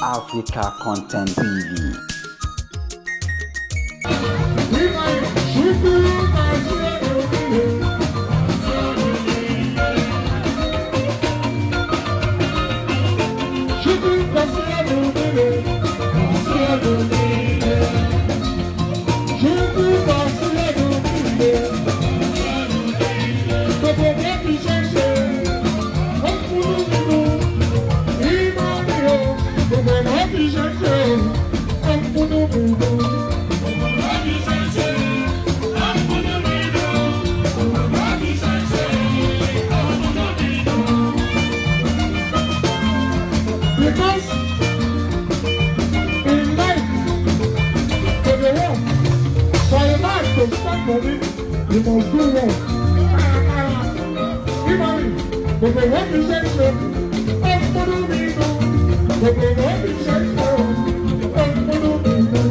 Africa Content TV. You must do well. But the representation of Monomino, but the representation of Monomino.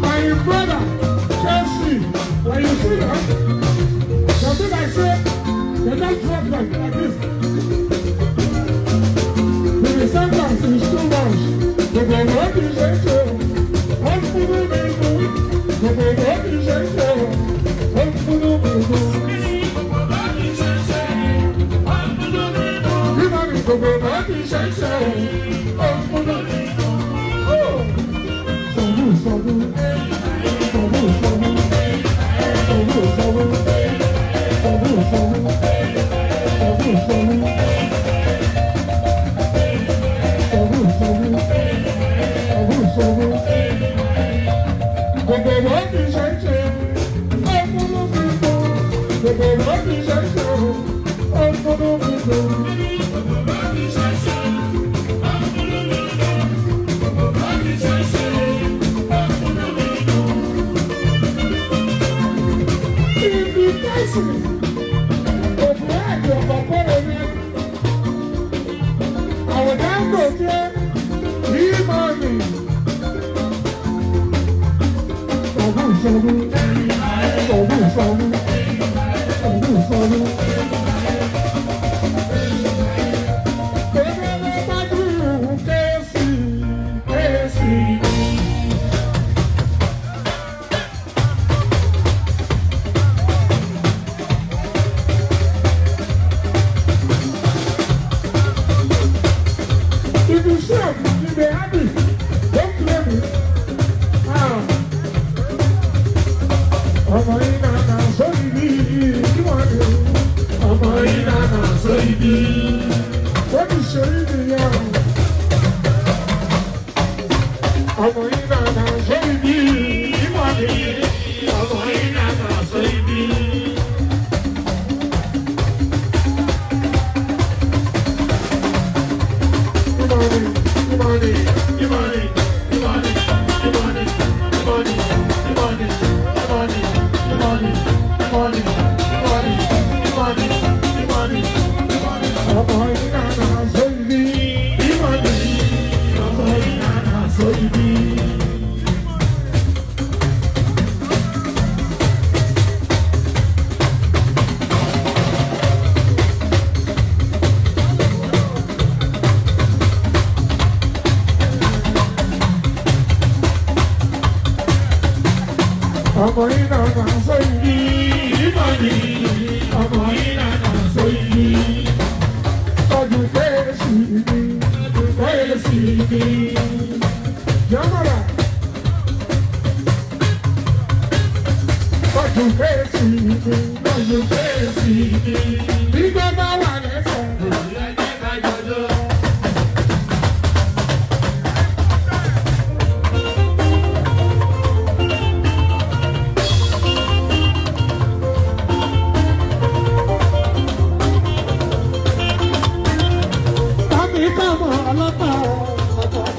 My brother, Chelsea, when you see that, something I said, they don't drop like this. Sometimes it's too much, but the representation of Monomino, but the representation of Monomino. But the representation of Monomino. You can't see me.